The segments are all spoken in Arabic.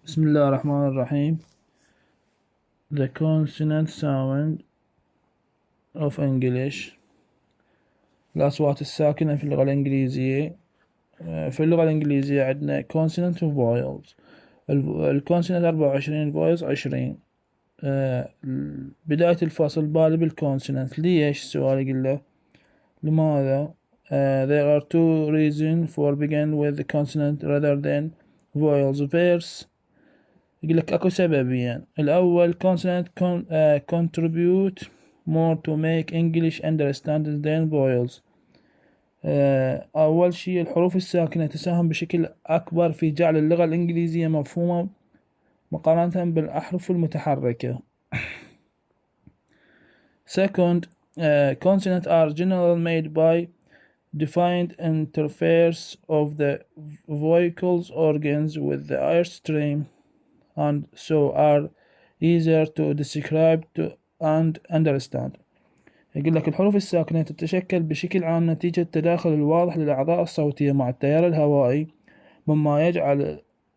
بسم الله الرحمن الرحيم. The consonant sound of English. الأصوات الساكنة في اللغة الإنجليزية. في اللغة الإنجليزية عندنا consonant و vowels. الكونسونانت 24، الفويلز 20. بداية الفصل بالي بالكونسونانت. ليش؟ السؤال يقول له لماذا؟ There are two reasons for begin with the consonant rather than vowels. Verse يقول لك اكو سببين. الاول consonant contribute more to make English understand than vowels. اول شيء الحروف الساكنة تساهم بشكل اكبر في جعل اللغة الانجليزية مفهومة مقارنة بالاحرف المتحركة. Second, consonants are generally made by defined interface of the vocal organs with the air stream and so are easier to describe and understand. يقول لك الحروف الساكنة تتشكل بشكل عام نتيجة التداخل الواضح للأعضاء الصوتية مع التيار الهوائي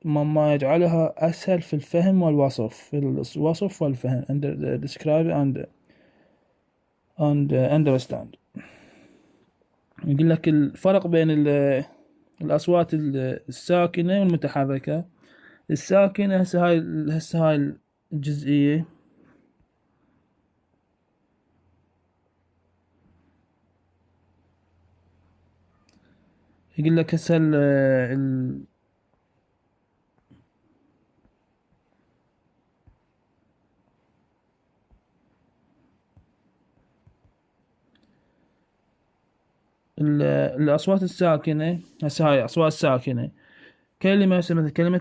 مما يجعلها أسهل في الفهم والوصف. في الوصف والفهم describe and understand. يقول لك الفرق بين الأصوات الساكنة والمتحركة. الساكنة هسه هاي الجزئية يقول لك هسه الأصوات الساكنة. هسه هاي أصوات ساكنة. كلمة مثل كلمة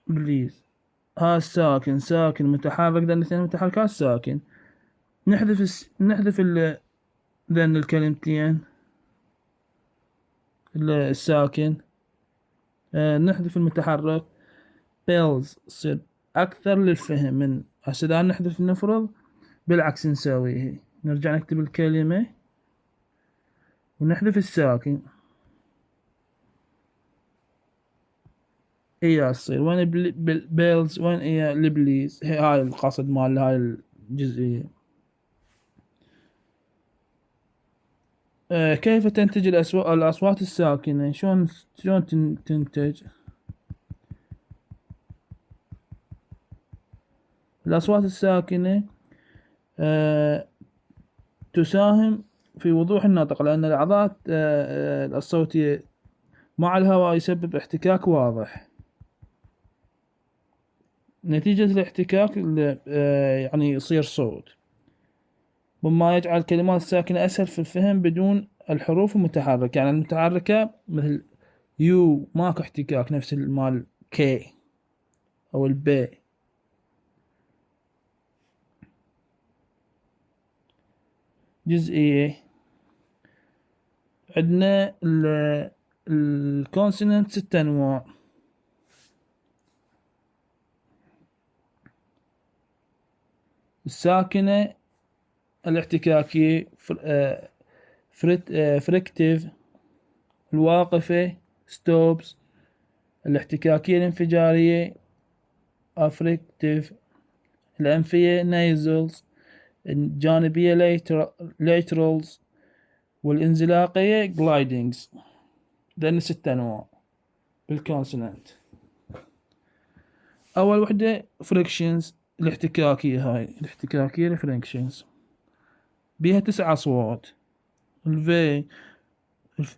بليز ها الساكن ساكن متحرك، لأن الاثنين متحركات ساكن. نحذف ذن الكلمتين الساكن، نحذف المتحرك. بيلز تصير أكثر للفهم من هسه دا نحذف نفرض بالعكس نساويه. نرجع نكتب الكلمة ونحذف الساكن. هي تصير وين بيلز وين هي البليز. هاي القصد مال هاي الجزئية. كيف تنتج الأصوات الساكنة؟ شلون تنتج الأصوات الساكنة؟ تساهم في وضوح النطق، لأن الأعضاء الصوتية مع الهواء يسبب احتكاك واضح. نتيجة الاحتكاك يعني يصير صوت، مما يجعل الكلمات الساكنة أسهل في الفهم بدون الحروف المتحركة. يعني المتحركة مثل يو ماكو احتكاك نفس مال كي أو البي. جزئية عندنا الكونسونانت 6 أنواع. الساكنة الاحتكاكية فريكتيف، الواقفة ستوبس، الاحتكاكية الانفجارية افريكتيف، الأنفية نيزلز، الجانبية ليترالز، والانزلاقية جلايدنجز. ذن 6 أنواع بالكونسونانت. أول وحدة فريكشنز، الاحتكاكية الفريكشنز بيها 9 أصوات. الفي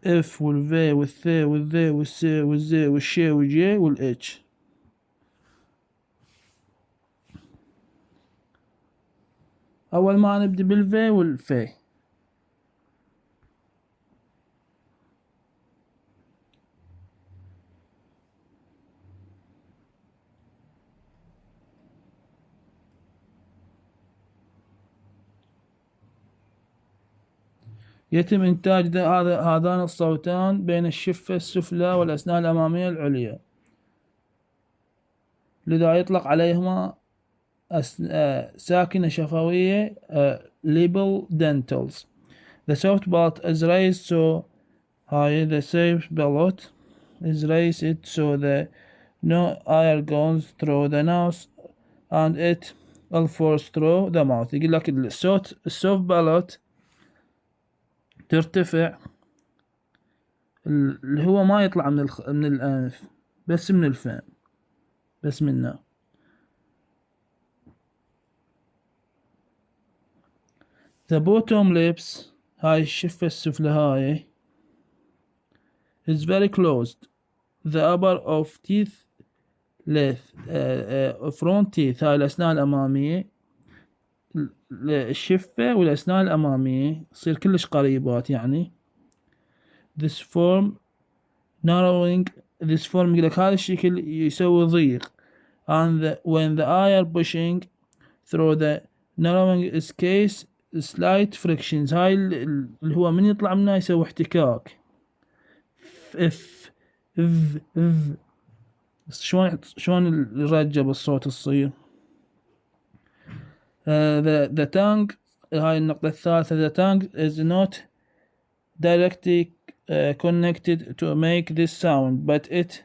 اف والفي والث والذي والس والزي والشي والجي والاتش. أول ما نبدأ بالفي والفي. يتم إنتاج هذان الصوتان بين الشفة السفلى والأسنان الأمامية العليا، لذا يطلق عليهما ساكنة شفوية label dentals. The soft part is raised so high the safe palate is raised so the no air goes through the nose and it will force through the mouth. يقول لك الصوت بالوت ترتفع، اللي هو ما يطلع من الأنف، بس من الفم، بس منه. The bottom lips، هاي الشفة السفلى هاي، is very closed. The upper of teeth length front teeth، هاي الأسنان الأمامية، الشفة والأسنان الأمامية تصير كلش قريبات يعني. This form narrowing، this form يقولك هذا الشكل يسوي ضيق. And when the eye are pushing through the narrowing is case slight frictions، هاي اللي هو من يطلع منها يسوي احتكاك. اف اف اف، شلون الرجة بالصوت تصير. the tongue، هاي النقطة الثالثة. the tongue is not directly connected to make this sound but it،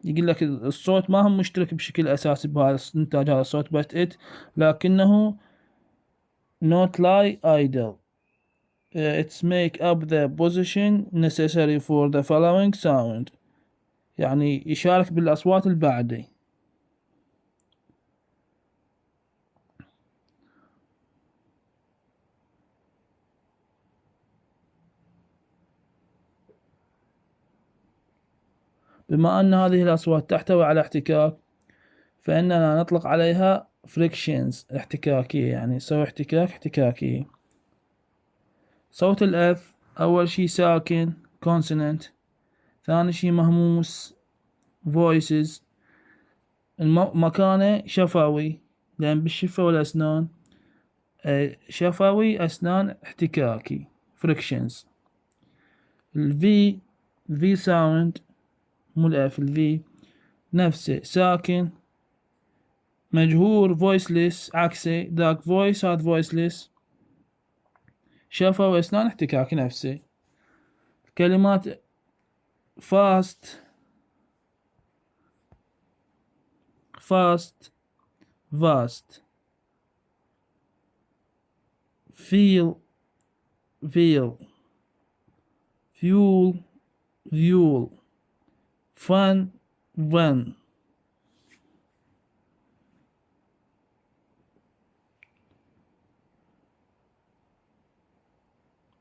يقول لك الصوت ما هم مشترك بشكل أساسي بهذا إنتاج هذا الصوت but it، لكنه not lie idle. It's make up the position necessary for the following sound، يعني يشارك بالأصوات البعدي. بما أن هذه الأصوات تحتوي على احتكاك فإننا نطلق عليها frictions، احتكاكية، يعني سوي احتكاكية. صوت الأف أول شي ساكن consonant، ثاني شي مهموس voices، مكانه شفوي لأن بالشفة والأسنان، شفوي أسنان احتكاكي frictions. الفي sound مو الأف، الفي نفسه ساكن مجهور voiceless، عكسه ذاك voice هاد voiceless، شفوي أسنان احتكاكي نفسه. كلمات fast vast، feel fuel fun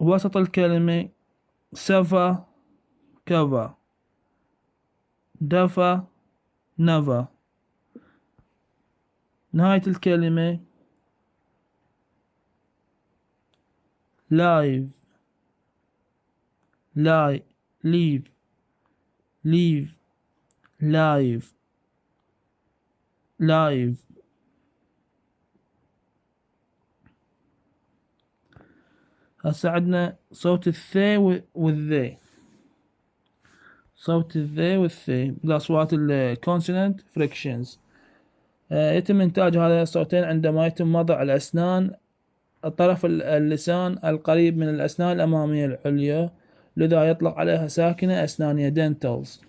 وسط الكلمة سفا كفا، دفا نفا. نهاية الكلمة live leave live. هسه عندنا صوت الثي والذي. صوت الذي والثي بالأصوات الكونسونانت frictions. يتم إنتاج هذين الصوتين عندما يتم وضع الأسنان طرف اللسان القريب من الأسنان الأمامية العليا، لذا يطلق عليها ساكنة أسنانية dentals.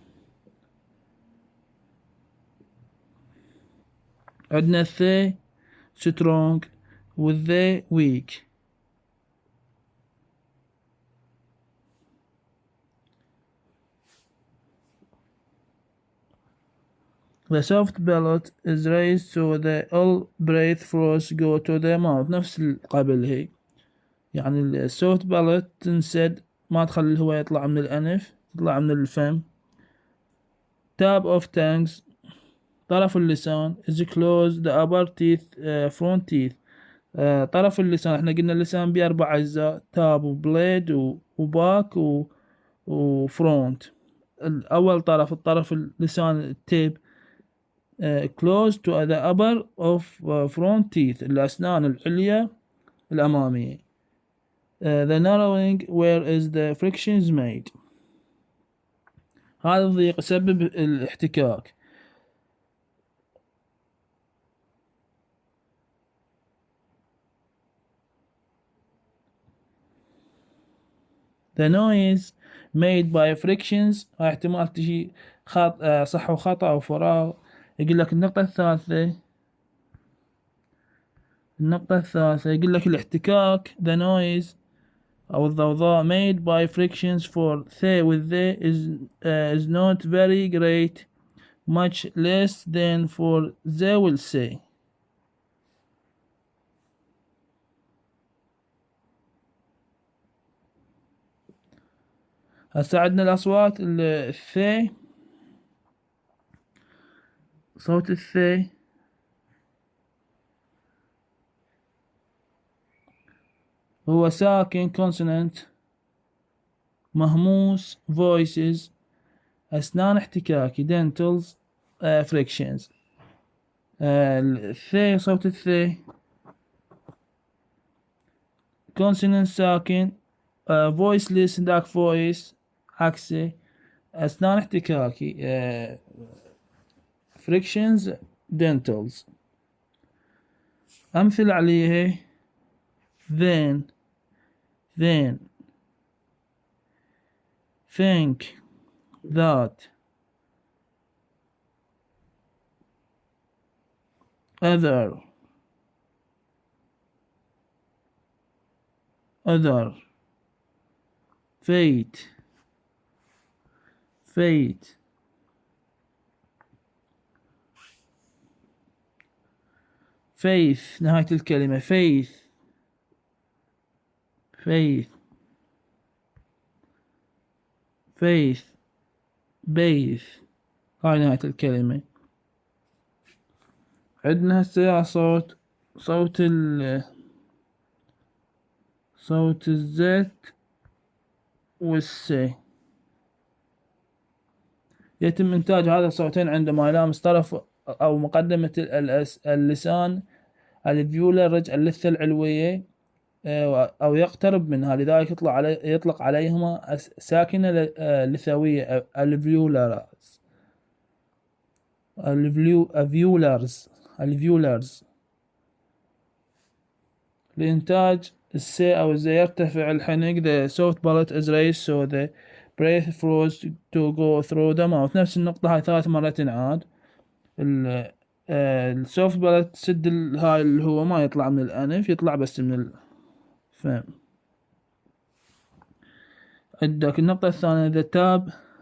عندنا الثي strong والذي weak. The soft palate is raised so the all breath flows go to the mouth. نفس القبل هي، يعني السوفت بالت تنسد، ما تخلي الهواء يطلع من الأنف، يطلع من الفم. tap of tongues، طرف اللسان is close the upper teeth front teeth. طرف اللسان احنا قلنا اللسان بأربع أجزاء، تاب وبليد وباك وفرونت. الأول الطرف اللسان التيب close to the upper of front teeth، الأسنان العليا الأمامية. the narrowing where is the frictions made، هذا الضيق يسبب الاحتكاك. the noise made by frictions، هاي احتمال تجي صح وخطأ أو فراغ. يقول لك النقطة الثالثة يقول لك الاحتكاك the noise أو الضوضاء made by frictions for they with they is not very great, much less than for they will say. هسه عندنا الأصوات الثي، صوت الثي هو ساكن consonant مهموس voices أسنان احتكاكي dentals frictions. الثي صوت الثي consonant ساكن voiceless ذاك voice عكسه أسنان احتكاكي frictions dentals. أمثل عليه then think that other fate faith نهاية الكلمة faith bathe هاي نهاية الكلمة. عندنا هسه صوت الزت والسي. يتم إنتاج هذا الصوتين عندما يلامس طرف أو مقدمة اللسان الفيولر رج اللثة العلوية أو يقترب منها، لذلك يطلق عليهما ساكنة لثوية الفيولرز. لإنتاج السي أو الزي يرتفع الحنك the soft palate is raised so the breath flows to go through the mouth. نفس النقطة هاي 3 مرات عاد. السوفت بالات تسد هاي اللي هو ما يطلع من الأنف، يطلع بس من الفم. عندك النقطة الثانية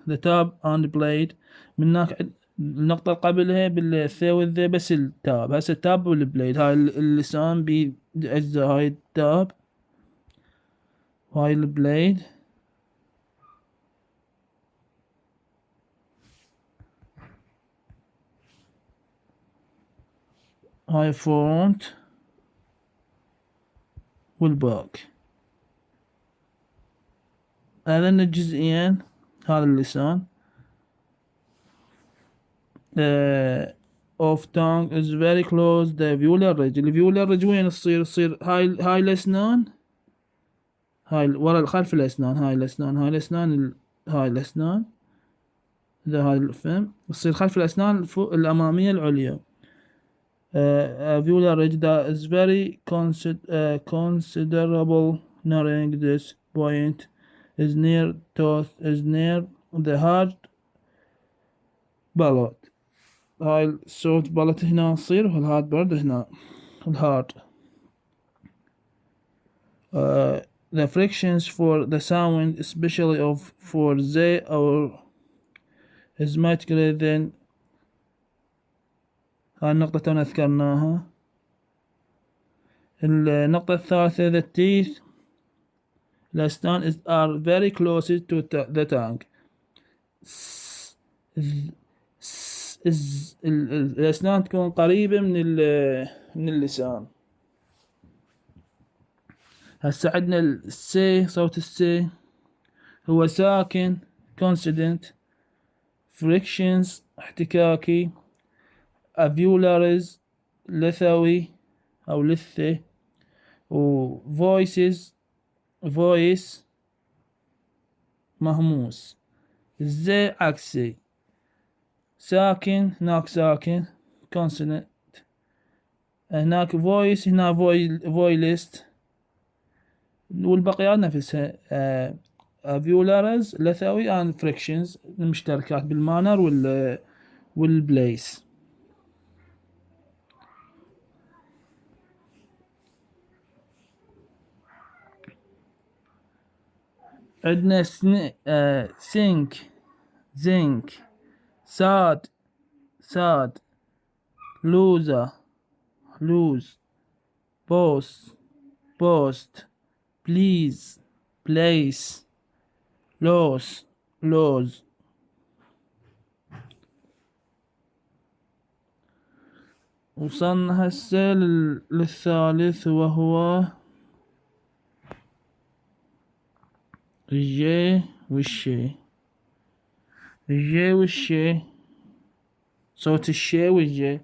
the tab and blade. من هناك النقطة اللي قبلها بالثي والذي بس التاب. هسه التاب والبليد هاي اللسان بأجزاء، هاي التاب وهاي البليد. هاي فرونت والباك. هذين الجزئين هذا اللسان. of tongue is very close the alveolar ridge. الفيولار ريج وين تصير هاي الأسنان، هاي ورا خلف الأسنان، هاي الأسنان إذا هاي الفم تصير خلف الأسنان فوق الأمامية العليا. alveolar ridge that is very considerable nearing this point is near the hard palate. هاي السوفت بالت هنا تصير، والهارد برد هنا الهارد. The frictions for the sound especially for they or is much greater than. هاي النقطة تونا ذكرناها. النقطة الثالثة the teeth الأسنان are very close to the tongue. الأسنان تكون قريبة من اللسان. هسه عندنا السي، صوت السي هو ساكن consonant frictions احتكاكي alveolars لثوي أو لثة و voice مهموس. الزي عكسي ساكن، هناك ساكن consonant، هناك voice هنا voiceless، والبقيات نفسها alveolars لثوي and frictions المشتركات بالمانر والبليس. عندنا سينك زنك ساد لوزة لوز بوست بليز بليس لوز. وصلنا هسه للثالث وهو الجي والشي. صوت الشي والجي.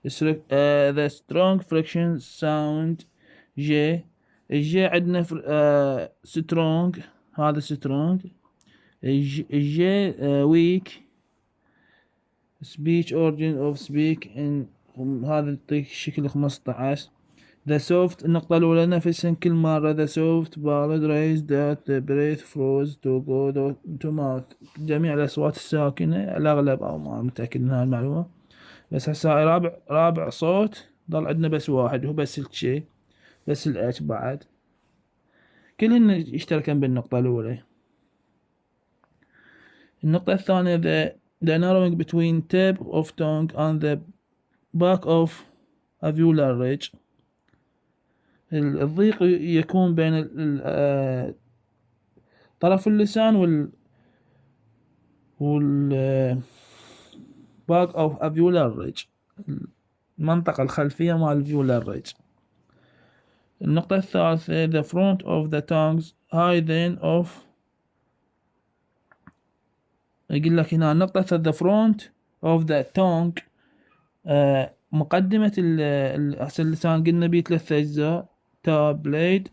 the strong friction sound جي. الجي عندنا strong، هذا strong. الجي weak speech origin of speak in هذا يعطيك شكل 15. the soft النقطة الأولى نفسها كل مرة the soft ballad raised that the breath froze to go to mouth. جميع الأصوات الساكنة الأغلب، أو ما متأكد من هذه المعلومة، بس هسه رابع صوت ضل عندنا بس واحد، هو بس الشي، بس الاتش بعد، كلهن يشتركن بالنقطة الأولى. النقطة الثانية the narrowing between tip of tongue and the back of alveolar ridge. الضيق يكون بين طرف اللسان back of alveolar ridge، المنطقة الخلفية مال alveolar ridge. النقطة الثالثة the front of the tongues high then of. يقول لك هنا النقطة the front of the tongue، مقدمة اللسان قلنا بيه 3 أجزاء، تاب بليد،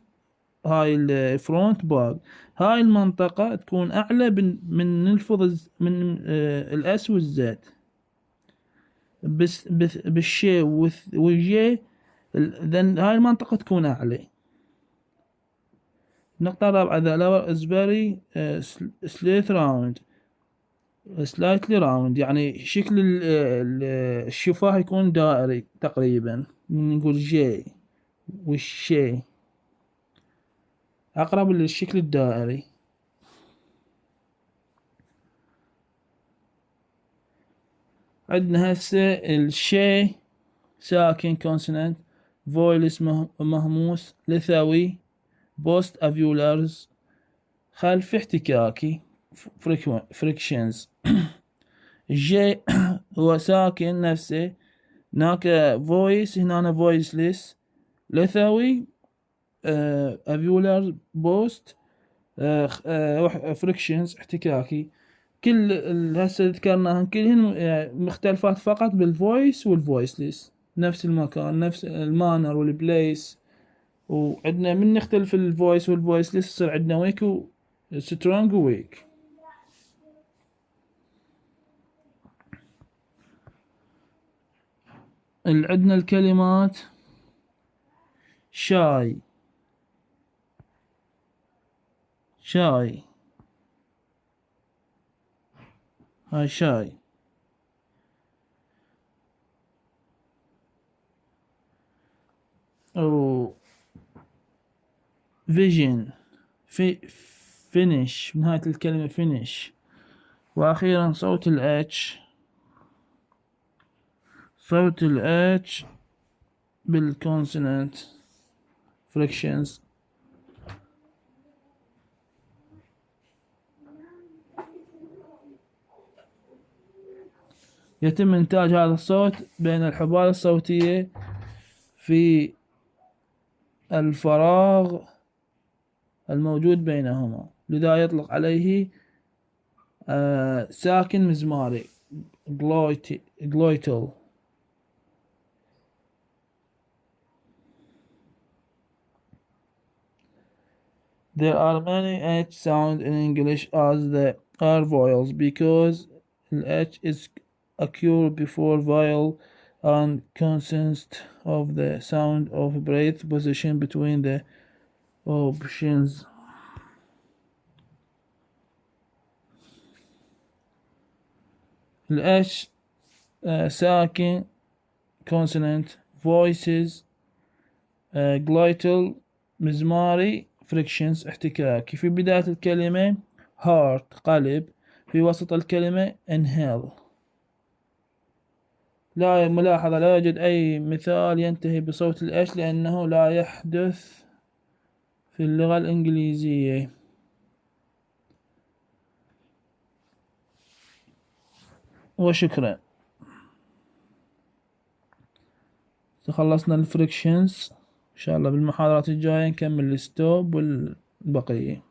هاي الفرونت باك. هاي المنطقة تكون أعلى من نلفظ من الأس والزد، بس بالشي والجي هاي المنطقة تكون أعلى. النقطة الرابعة the lower is very slightly round، يعني شكل الشفاه يكون دائري تقريبا، نقول جي والشي أقرب للشكل الدائري. عندنا هسه الشي ساكن consonant، voice مهموس، لثوي، post alveolars، خلف احتكاكي frictions. الجي هو ساكن نفسه، هناك voice هنا voiceless، لثوي alveolar post frictions احتكاكي. كل هسه ذكرناهن كلهن مختلفات فقط بالفويس والفويسلس، نفس المكان نفس المانر والبليس. وعندنا من نختلف الفويس والفويسلس يصير عندنا ويك وسترونج وويك. عندنا الكلمات شاي هاي شاي. أو vision finish، نهاية الكلمة finish. وأخيرا صوت ال H بالconsonant frictions. يتم إنتاج هذا الصوت بين الحبال الصوتية في الفراغ الموجود بينهما، لذا يطلق عليه ساكن مزماري glotal. There are many H sounds in English as there are vowels because H is occur before vowel and consists of the sound of breath position between the options. الاتش ساكن consonant voices glytal مزماري frictions احتكاكي. في بداية الكلمة heart قلب، في وسط الكلمة inhale. لا ملاحظة لا يوجد أي مثال ينتهي بصوت الإش لأنه لا يحدث في اللغة الإنجليزية. وشكرا. خلصنا الفريكشنز، إن شاء الله بالمحاضرات الجاية نكمل الستوب والبقية.